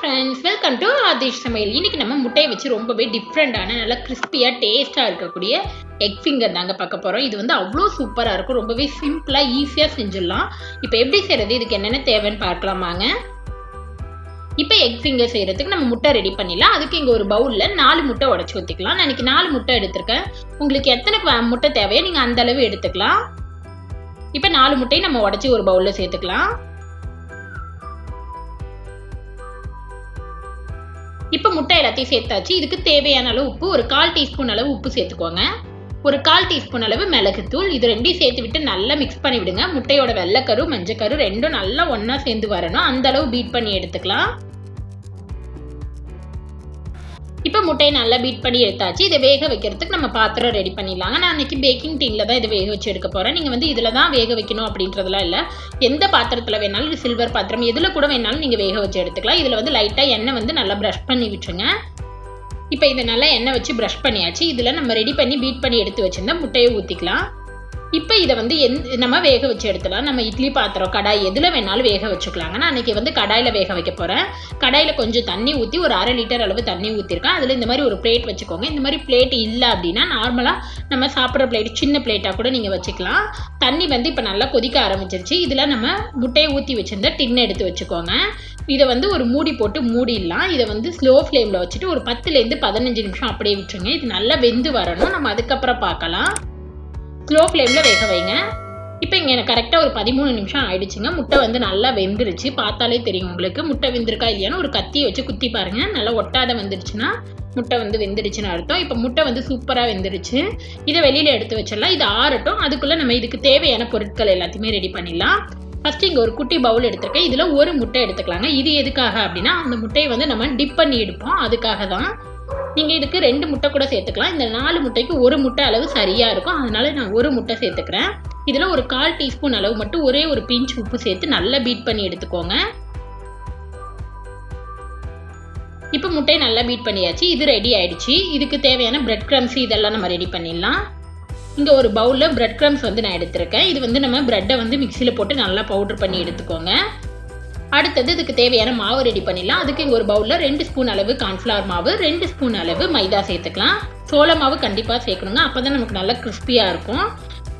Friends, welcome to Aadish சமையல். இன்னைக்கு நம்ம முட்டையை வச்சு ரொம்பவே டிஃப்ரெண்டான நல்லா கிறிஸ்பியாக டேஸ்ட்டாக இருக்கக்கூடிய எக் ஃபிங்கர் தாங்க பார்க்க போகிறோம். இது வந்து அவ்வளோ சூப்பராக இருக்கும். ரொம்பவே சிம்பிளாக ஈஸியாக செஞ்சிடலாம். இப்போ எப்படி செய்கிறது, இதுக்கு என்னென்ன தேவைன்னு பார்க்கலாமாங்க. இப்போ எக் ஃபிங்கர் செய்கிறதுக்கு நம்ம முட்டை ரெடி பண்ணிடலாம். அதுக்கு இங்கே ஒரு பவுலில் 4 முட்டை உடச்சி ஊற்றிக்கலாம். நான் இன்னைக்கு 4 முட்டை எடுத்திருக்கேன். உங்களுக்கு எத்தனை முட்டை தேவையோ நீங்கள் அந்த அளவு எடுத்துக்கலாம். இப்போ 4 முட்டையை நம்ம உடச்சி ஒரு பவுலில் சேர்த்துக்கலாம். இப்போ முட்டை எல்லாத்தையும் சேர்த்தாச்சு. இதுக்கு தேவையான அளவு உப்பு, ஒரு 1/4 டீஸ்பூன் அளவு உப்பு சேர்த்துக்கோங்க. ஒரு 1/4 டீஸ்பூன் அளவு மிளகுத்தூள். இது ரெண்டையும் சேர்த்து விட்டு நல்லா மிக்ஸ் பண்ணி விடுங்க. முட்டையோட வெள்ளைக்கரு மஞ்சக்கரு ரெண்டும் நல்லா ஒன்றா சேர்ந்து வரணும். அந்த அளவு பீட் பண்ணி எடுத்துக்கலாம். இப்போ முட்டையை நல்லா பீட் பண்ணி எடுத்தாச்சு. இதை வேக வைக்கிறதுக்கு நம்ம பாத்திரம் ரெடி பண்ணிடலாங்க. நான் இன்னைக்கு பேக்கிங் டின்ல தான் இதை வேக வச்சு எடுக்க போகிறேன். நீங்கள் வந்து இதில் தான் வேக வைக்கணும் அப்படின்றதுலாம் இல்லை. எந்த பாத்திரத்தில் வேணாலும், சில்வர் பாத்திரம் எதில் கூட வேணாலும் நீங்கள் வேக வச்சு எடுத்துக்கலாம். இதில் வந்து லைட்டாக எண்ணெய் வந்து நல்லா ப்ரஷ் பண்ணி விட்டுருங்க. இப்போ இதை நல்லா எண்ணெய் வச்சு ப்ரஷ் பண்ணியாச்சு. இதில் நம்ம ரெடி பண்ணி பீட் பண்ணி எடுத்து வச்சுருந்தா முட்டையை ஊற்றிக்கலாம். இப்போ இதை வந்து நம்ம வேக வச்சு எடுத்துலாம். நம்ம இட்லி பாத்திரம், கடாய் எதில் வேணாலும் வேக வச்சுக்கலாங்க. நான் அன்றைக்கி வந்து கடாயில் வேக வைக்க போகிறேன். கடாயில் கொஞ்சம் தண்ணி ஊற்றி ஒரு 1/2 லிட்டர் அளவு தண்ணி ஊற்றிருக்கேன். அதில் இந்த மாதிரி ஒரு பிளேட் வச்சுக்கோங்க. இந்த மாதிரி பிளேட் இல்லை அப்படின்னா நார்மலாக நம்ம சாப்பிட்ற பிளேட், சின்ன பிளேட்டாக கூட நீங்கள் வச்சுக்கலாம். தண்ணி வந்து இப்போ நல்லா கொதிக்க ஆரம்பிச்சிருச்சு. இதில் நம்ம முட்டையை ஊற்றி வச்சுருந்த டின்னை எடுத்து வச்சுக்கோங்க. இதை வந்து ஒரு மூடி போட்டு மூடிடலாம். இதை வந்து ஸ்லோ ஃப்ளேமில் வச்சுட்டு ஒரு 10லேருந்து 15 நிமிஷம் அப்படியே விட்டுருங்க. இது நல்லா வெந்து வரணும். நம்ம அதுக்கப்புறம் பார்க்கலாம். ஸ்லோ ஃப்ளேமில் வேக வைங்க. இப்போ இங்கே எனக்கு கரெக்டாக ஒரு 13 நிமிஷம் ஆயிடுச்சுங்க. முட்டை வந்து நல்லா வெந்துருச்சு. பார்த்தாலே தெரியும் உங்களுக்கு முட்டை வெந்திருக்கா இல்லையான்னு. ஒரு கத்தியை வச்சு குத்தி பாருங்கள். நல்லா ஒட்டாத வந்துருச்சுன்னா முட்டை வந்து வெந்துருச்சுன்னு அர்த்தம். இப்போ முட்டை வந்து சூப்பராக வெந்துருச்சு. இதை வெளியில் எடுத்து வச்சிடலாம். இது ஆறட்டும். அதுக்குள்ளே நம்ம இதுக்கு தேவையான பொருட்கள் எல்லாத்தையுமே ரெடி பண்ணிடலாம். ஃபஸ்ட்டு இங்கே ஒரு குட்டி பவுல் எடுத்துருக்கேன். இதில் ஒரு முட்டை எடுத்துக்கலாங்க. இது எதுக்காக அப்படின்னா அந்த முட்டையை வந்து நம்ம டிப் பண்ணி எடுப்போம். அதுக்காக தான். நீங்கள் இதுக்கு 2 முட்டை கூட சேர்த்துக்கலாம். இந்த 4 முட்டைக்கு ஒரு முட்டை அளவு சரியாக இருக்கும். அதனால நான் ஒரு முட்டை சேர்த்துக்கிறேன். இதில் ஒரு 1/4 டீஸ்பூன் அளவு மட்டும் ஒரே ஒரு பிஞ்ச் உப்பு சேர்த்து நல்லா பீட் பண்ணி எடுத்துக்கோங்க. இப்போ முட்டையை நல்லா பீட் பண்ணியாச்சு. இது ரெடி ஆயிடுச்சு. இதுக்கு தேவையான பிரெட் கிரம்ஸ் இதெல்லாம் நம்ம ரெடி பண்ணிடலாம். இங்கே ஒரு பவுலில் பிரெட் கிரம்ஸ் வந்து நான் எடுத்திருக்கேன். இது வந்து நம்ம பிரெட்டை வந்து மிக்சியில் போட்டு நல்லா பவுடர் பண்ணி எடுத்துக்கோங்க. அடுத்தது இதுக்கு தேவையான மாவு ரெடி பண்ணிடலாம். அதுக்கு இங்கே ஒரு பவுலில் 2 ஸ்பூன் அளவு கார்ன்ஃப்ளவர் மாவு, 2 ஸ்பூன் அளவு மைதா சேர்த்துக்கலாம். சோள மாவு கண்டிப்பாக சேர்க்கணுங்க. அப்போ தான் நமக்கு நல்லா கிறிஸ்பியாக இருக்கும்.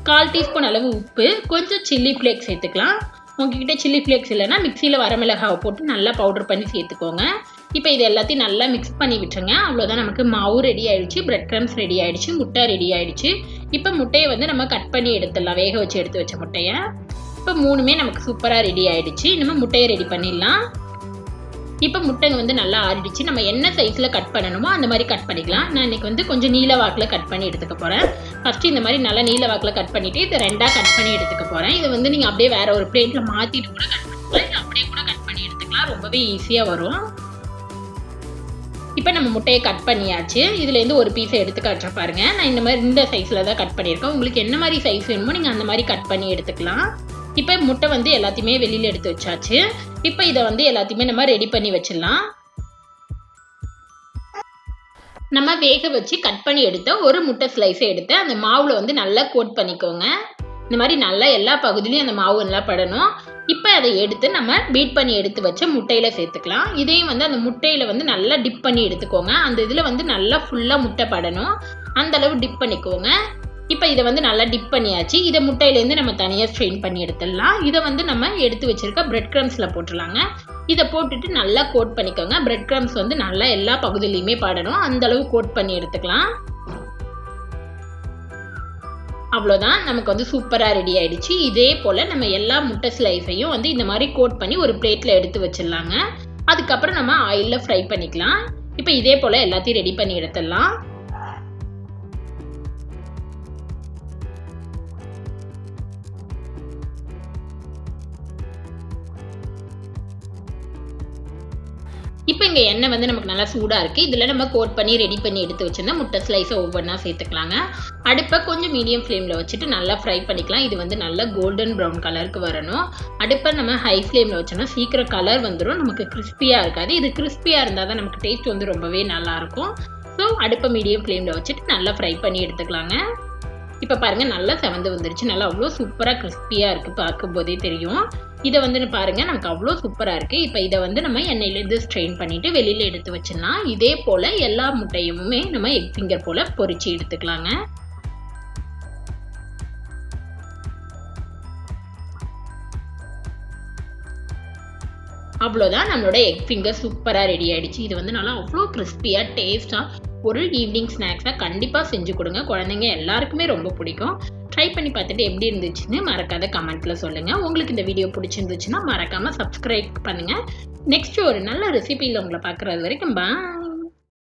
1/4 டீஸ்பூன் அளவு உப்பு, கொஞ்சம் சில்லி ஃப்ளேக்ஸ் சேர்த்துக்கலாம். உங்ககிட்ட சில்லி ஃப்ளேக்ஸ் இல்லைன்னா மிக்சியில் வரமிளகாவை போட்டு நல்லா பவுடர் பண்ணி சேர்த்துக்கோங்க. இப்போ இது எல்லாத்தையும் நல்லா மிக்ஸ் பண்ணி விட்டுருங்க. அவ்வளோதான், நமக்கு மாவு ரெடி ஆகிடுச்சு, பிரெட் கிரம்ஸ் ரெடி ஆகிடுச்சு, முட்டை ரெடி ஆகிடுச்சு. இப்போ முட்டையை வந்து நம்ம கட் பண்ணி எடுத்துடலாம். வேக வச்சு எடுத்து வச்ச முட்டையை. இப்போ 3மே நமக்கு சூப்பராக ரெடி ஆகிடுச்சு. இனிமேல் முட்டையை ரெடி பண்ணிடலாம். இப்போ முட்டைங்க வந்து நல்லா ஆறிடுச்சு. நம்ம என்ன சைஸில் கட் பண்ணணுமோ அந்த மாதிரி கட் பண்ணிக்கலாம். நான் இன்றைக்கி வந்து கொஞ்சம் நீல வாக்கில் கட் பண்ணி எடுத்துக்க போகிறேன். ஃபஸ்ட்டு இந்த மாதிரி நல்லா நீல வாக்கில் கட் பண்ணிவிட்டு இதை 2ஆக கட் பண்ணி எடுத்துக்க போகிறேன். இதை வந்து நீங்கள் அப்படியே வேறு ஒரு பிளேட்டில் மாற்றிட்டு கூட கட் பண்ணிக்கலாம். இல்லை அப்படியே கூட கட் பண்ணி எடுத்துக்கலாம். ரொம்பவே ஈஸியாக வரும். இப்போ நம்ம முட்டையை கட் பண்ணியாச்சு. இதுலேருந்து ஒரு பீஸை எடுத்து காட்டுற பாருங்க. நான் இந்த மாதிரி இந்த சைஸில் தான் கட் பண்ணியிருக்கேன். உங்களுக்கு என்ன மாதிரி சைஸ் வேணுமோ நீங்கள் அந்த மாதிரி கட் பண்ணி எடுத்துக்கலாம். இப்போ முட்டை வந்து எல்லாத்தையுமே வெளியில் எடுத்து வச்சாச்சு. இப்போ இதை வந்து எல்லாத்தையுமே நம்ம ரெடி பண்ணி வச்சிடலாம். நம்ம வேக வச்சு கட் பண்ணி எடுத்த ஒரு முட்டை ஸ்லைஸை எடுத்து அந்த மாவில் வந்து நல்லா கோட் பண்ணிக்கோங்க. இந்த மாதிரி நல்லா எல்லா பகுதியிலையும் அந்த மாவு நல்லா படணும். இப்போ அதை எடுத்து நம்ம பீட் பண்ணி எடுத்து வச்ச முட்டையில் சேர்த்துக்கலாம். இதையும் வந்து அந்த முட்டையில் வந்து நல்லா டிப் பண்ணி எடுத்துக்கோங்க. அந்த இதில் வந்து நல்லா ஃபுல்லாக முட்டை படணும். அந்த அளவு டிப் பண்ணிக்கோங்க. இப்போ இதை வந்து நல்லா டிப் பண்ணியாச்சு. இதை முட்டையிலேருந்து நம்ம தனியாக ஸ்ட்ரெயின் பண்ணி எடுத்துடலாம். இதை வந்து நம்ம எடுத்து வச்சிருக்க பிரெட் கிரம்ஸில் போட்டுடலாங்க. இதை போட்டுட்டு நல்லா கோட் பண்ணிக்கோங்க. பிரெட் கிரம்ஸ் வந்து நல்லா எல்லா பகுதியிலையுமே படணும். அந்த அளவு கோட் பண்ணி எடுத்துக்கலாம். அவ்வளோதான், நமக்கு வந்து சூப்பராக ரெடி ஆகிடுச்சு. இதே போல் நம்ம எல்லா முட்டை ஸ்லைஸையும் வந்து இந்த மாதிரி கோட் பண்ணி ஒரு பிளேட்டில் எடுத்து வச்சிடலாங்க. அதுக்கப்புறம் நம்ம ஆயிலில் ஃப்ரை பண்ணிக்கலாம். இப்போ இதே போல் எல்லாத்தையும் ரெடி பண்ணி எடுத்துடலாம். இப்போ இங்கே எண்ணெய் வந்து நமக்கு நல்லா சூடாக இருக்குது. இதில் நம்ம கோட் பண்ணி ரெடி பண்ணி எடுத்து வச்சுருந்தா முட்டை ஸ்லைஸை ஒவ்வொன்றா சேர்த்துக்கலாங்க. அடுப்பை கொஞ்சம் மீடியம் ஃப்ளேமில் வச்சுட்டு நல்லா ஃப்ரை பண்ணிக்கலாம். இது வந்து நல்லா கோல்டன் ப்ரௌன் கலருக்கு வரணும். அடுப்பை நம்ம ஹை ஃப்ளேமில் வச்சோன்னா சீக்கிரம் கலர் வந்துடும். நமக்கு கிறிஸ்பியாக இருக்காது. இது கிறிஸ்பியாக இருந்தால் தான் நமக்கு டேஸ்ட் வந்து ரொம்பவே நல்லாயிருக்கும். ஸோ அடுப்பை மீடியம் ஃப்ளேமில் வச்சுட்டு நல்லா ஃப்ரை பண்ணி எடுத்துக்கலாங்க. இப்போ பாருங்கள் நல்லா செவந்து வந்துருச்சு. நல்லா அவ்வளோ சூப்பராக கிறிஸ்பியாக இருக்குது, பார்க்கும்போதே தெரியும். இதை வந்து பாருங்கள் நமக்கு அவ்வளோ சூப்பராக இருக்குது. இப்போ இதை வந்து நம்ம எண்ணெயிலேருந்து ஸ்ட்ரெயின் பண்ணிவிட்டு வெளியில் எடுத்து வச்சிடலாம். இதே போல் எல்லா முட்டையுமே நம்ம எக் ஃபிங்கர் போல் பொரிச்சு எடுத்துக்கலாங்க. அவ்வளோதான், நம்மளோட எக் ஃபிங்கர் சூப்பராக ரெடி ஆகிடுச்சு. இது வந்து நல்லா அவ்வளோ கிறிஸ்பியாக டேஸ்ட்டாக ஒரு ஈவினிங் ஸ்நாக்ஸாக கண்டிப்பாக செஞ்சு கொடுங்க. குழந்தைங்க எல்லாருக்குமே ரொம்ப பிடிக்கும். ட்ரை பண்ணி பார்த்துட்டு எப்படி இருந்துச்சுன்னு மறக்காத கமெண்ட்டில் சொல்லுங்கள். உங்களுக்கு இந்த வீடியோ பிடிச்சிருந்துச்சுன்னா மறக்காமல் சப்ஸ்கிரைப் பண்ணுங்கள். நெக்ஸ்ட் ஒரு நல்ல ரெசிபியில் உங்களை பார்க்குறது வரைக்கும் பாய்.